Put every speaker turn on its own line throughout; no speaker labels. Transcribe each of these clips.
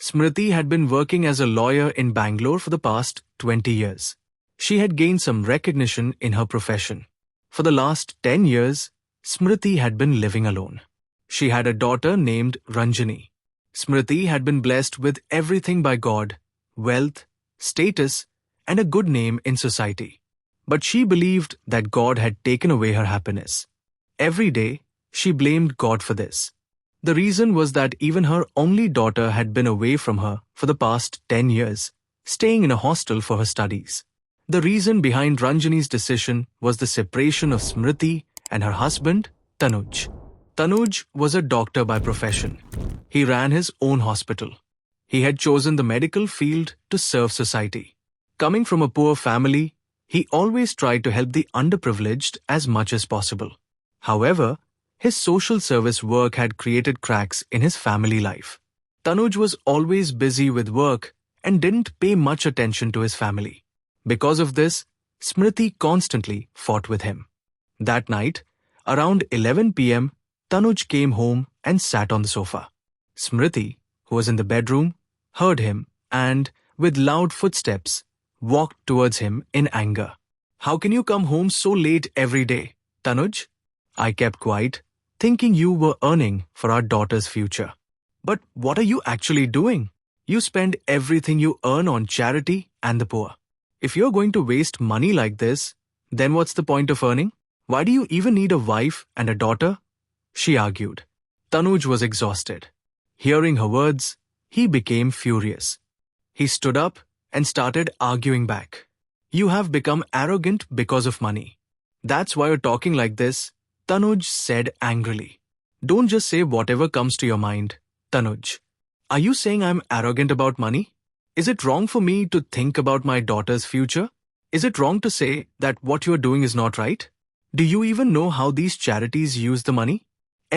Smriti had been working as a lawyer in Bangalore for the past 20 years. She had gained some recognition in her profession. For the last 10 years, Smriti had been living alone. She had a daughter named Ranjani. Smriti had been blessed with everything by God: wealth, status, and a good name in society. But she believed that God had taken away her happiness. Every day, she blamed God for this. The reason was that even her only daughter had been away from her for the past 10 years, staying in a hostel for her studies. The reason behind Ranjani's decision was the separation of Smriti and her husband, Tanuj. Tanuj was a doctor by profession. He ran his own hospital. He had chosen the medical field to serve society. Coming from a poor family, he always tried to help the underprivileged as much as possible. However, his social service work had created cracks in his family life. Tanuj was always busy with work and didn't pay much attention to his family. Because of this, Smriti constantly fought with him. That night, around 11 p.m., Tanuj came home and sat on the sofa. Smriti, who was in the bedroom, heard him and, with loud footsteps, walked towards him in anger. "How can you come home so late every day, Tanuj?" I kept quiet, thinking you were earning for our daughter's future. "But what are you actually doing? You spend everything you earn on charity and the poor. If you're going to waste money like this, then what's the point of earning? Why do you even need a wife and a daughter?" she argued. Tanuj was exhausted. Hearing her words, he became furious. He stood up and started arguing back. "You have become arrogant because of money. That's why you're talking like this," Tanuj said angrily. "Don't just say whatever comes to your mind, Tanuj. Are you saying I'm arrogant about money? Is it wrong for me to think about my daughter's future? Is it wrong to say that what you're doing is not right? Do you even know how these charities use the money?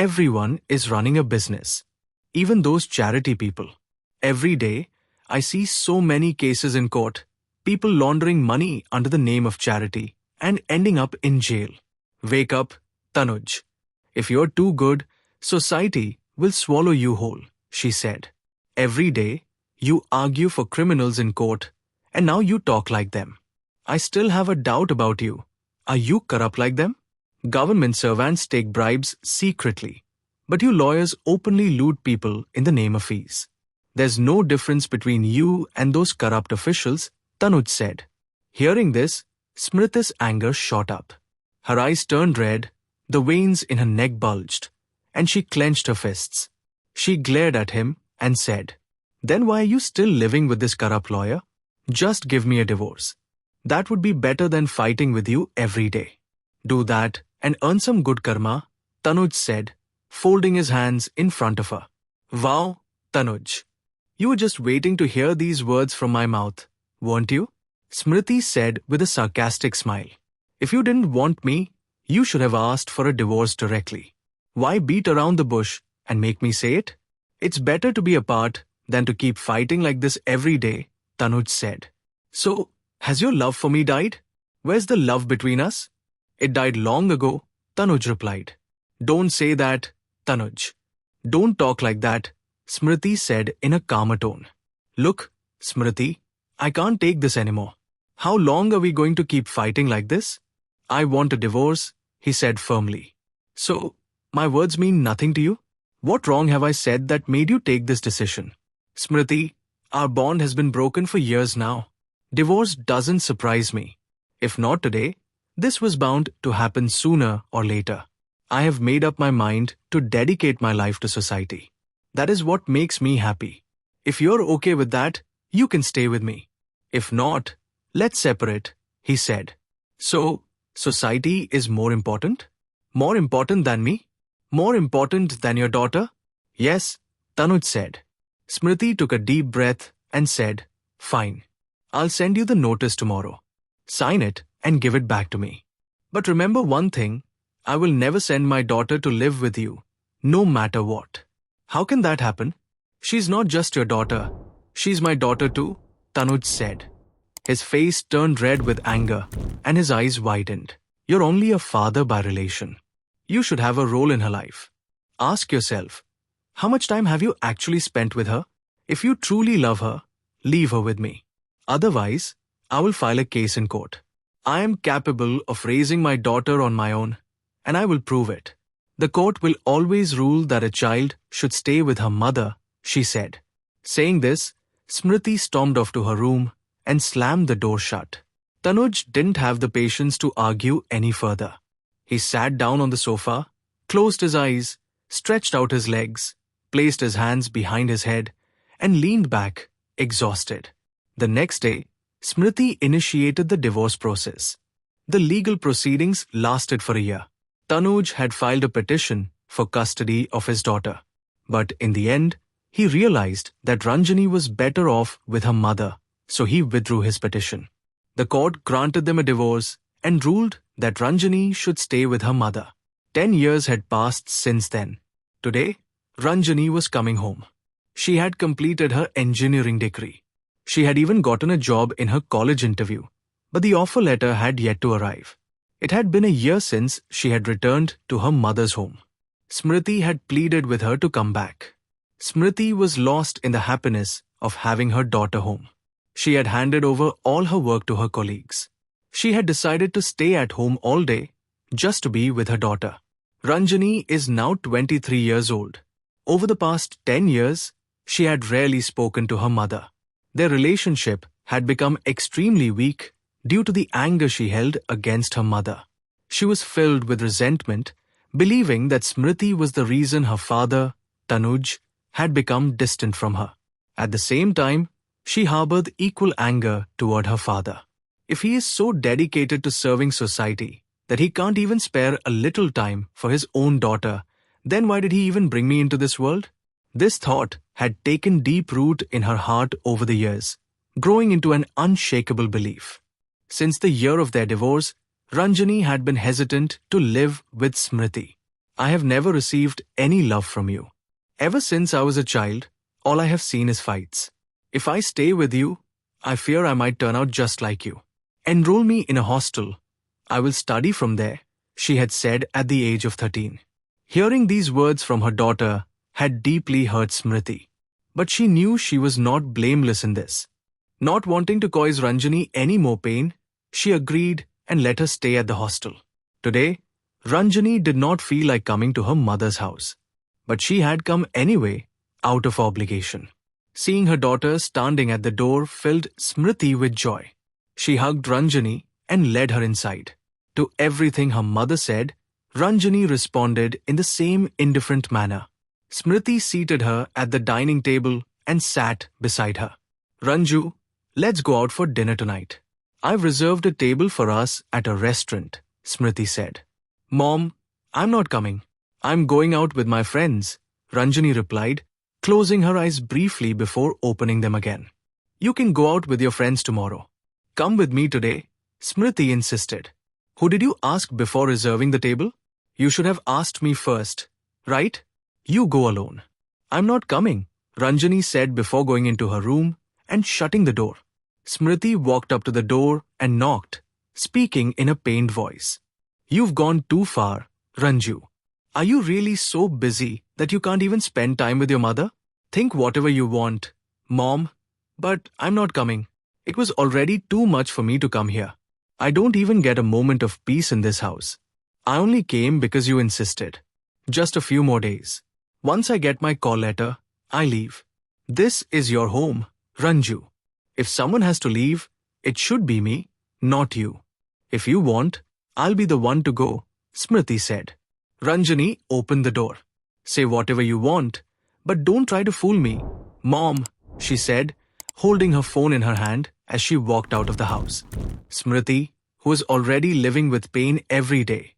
Everyone is running a business. Even those charity people. Every day, I see so many cases in court, people laundering money under the name of charity and ending up in jail. Wake up, Tanuj. If you're too good, society will swallow you whole," she said. "Every day, you argue for criminals in court, and now you talk like them. I still have a doubt about you. Are you corrupt like them? Government servants take bribes secretly, but you lawyers openly loot people in the name of fees. There's no difference between you and those corrupt officials," Tanuj said. Hearing this, Smriti's anger shot up. Her eyes turned red, the veins in her neck bulged, and she clenched her fists. She glared at him and said, "Then why are you still living with this corrupt lawyer? Just give me a divorce. That would be better than fighting with you every day. Do that and earn some good karma," Tanuj said, folding his hands in front of her. "Wow, Tanuj. You were just waiting to hear these words from my mouth, weren't you?" Smriti said with a sarcastic smile. "If you didn't want me, you should have asked for a divorce directly. Why beat around the bush and make me say it? It's better to be apart than to keep fighting like this every day," Tanuj said. "So, has your love for me died? Where's the love between us?" "It died long ago," Tanuj replied. "Don't say that, Tanuj. Don't talk like that," Smriti said in a calmer tone. "Look, Smriti, I can't take this anymore. How long are we going to keep fighting like this? I want a divorce," he said firmly. "So, my words mean nothing to you? What wrong have I said that made you take this decision? Smriti, our bond has been broken for years now. Divorce doesn't surprise me. If not today, this was bound to happen sooner or later. I have made up my mind to dedicate my life to society. That is what makes me happy. If you're okay with that, you can stay with me. If not, let's separate," he said. "So, society is more important? More important than me? More important than your daughter?" "Yes," Tanuj said. Smriti took a deep breath and said, "Fine. I'll send you the notice tomorrow. Sign it and give it back to me. But remember one thing, I will never send my daughter to live with you, no matter what." "How can that happen? She's not just your daughter. She's my daughter too," Tanuj said. His face turned red with anger, and his eyes widened. "You're only a father by relation. You should have a role in her life. Ask yourself, how much time have you actually spent with her? If you truly love her, leave her with me. Otherwise, I will file a case in court. I am capable of raising my daughter on my own, and I will prove it. The court will always rule that a child should stay with her mother, she said. Saying this, Smriti stormed off to her room and slammed the door shut. Tanuj didn't have the patience to argue any further. He sat down on the sofa, closed his eyes, stretched out his legs, placed his hands behind his head, and leaned back, exhausted. The next day, Smriti initiated the divorce process. The legal proceedings lasted for a year. Tanuj had filed a petition for custody of his daughter. But in the end, he realized that Ranjani was better off with her mother, so he withdrew his petition. The court granted them a divorce and ruled that Ranjani should stay with her mother. 10 years had passed since then. Today, Ranjani was coming home. She had completed her engineering degree. She had even gotten a job in her college interview, but the offer letter had yet to arrive. It had been a year since she had returned to her mother's home. Smriti had pleaded with her to come back. Smriti was lost in the happiness of having her daughter home. She had handed over all her work to her colleagues. She had decided to stay at home all day just to be with her daughter. Ranjani is now 23 years old. Over the past 10 years, she had rarely spoken to her mother. Their relationship had become extremely weak due to the anger she held against her mother. She was filled with resentment, believing that Smriti was the reason her father, Tanuj, had become distant from her. At the same time, she harbored equal anger toward her father. If he is so dedicated to serving society that he can't even spare a little time for his own daughter, then why did he even bring me into this world? This thought had taken deep root in her heart over the years, growing into an unshakable belief. Since the year of their divorce, Ranjani had been hesitant to live with Smriti. I have never received any love from you. Ever since I was a child, all I have seen is fights. If I stay with you, I fear I might turn out just like you. Enroll me in a hostel. I will study from there, she had said at the age of 13. Hearing these words from her daughter had deeply hurt Smriti. But she knew she was not blameless in this. Not wanting to cause Ranjani any more pain, she agreed and let her stay at the hostel. Today, Ranjani did not feel like coming to her mother's house. But she had come anyway, out of obligation. Seeing her daughter standing at the door filled Smriti with joy. She hugged Ranjani and led her inside. To everything her mother said, Ranjani responded in the same indifferent manner. Smriti seated her at the dining table and sat beside her. Ranju, let's go out for dinner tonight. I've reserved a table for us at a restaurant, Smriti said. Mom, I'm not coming. I'm going out with my friends, Ranjani replied, closing her eyes briefly before opening them again. You can go out with your friends tomorrow. Come with me today, Smriti insisted. Who did you ask before reserving the table? You should have asked me first, right? You go alone. I'm not coming, Ranjani said before going into her room and shutting the door. Smriti walked up to the door and knocked, speaking in a pained voice. You've gone too far, Ranju. Are you really so busy that you can't even spend time with your mother? Think whatever you want, Mom, but I'm not coming. It was already too much for me to come here. I don't even get a moment of peace in this house. I only came because you insisted. Just a few more days. Once I get my call letter, I leave. This is your home, Ranju. If someone has to leave, it should be me, not you. If you want, I'll be the one to go, Smriti said. Ranjani opened the door. Say whatever you want, but don't try to fool me, Mom, she said, holding her phone in her hand as she walked out of the house. Smriti, who was already living with pain every day,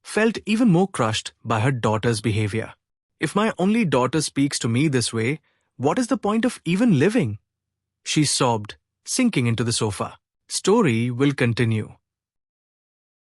felt even more crushed by her daughter's behavior. If my only daughter speaks to me this way, what is the point of even living? She sobbed, sinking into the sofa. Story will continue.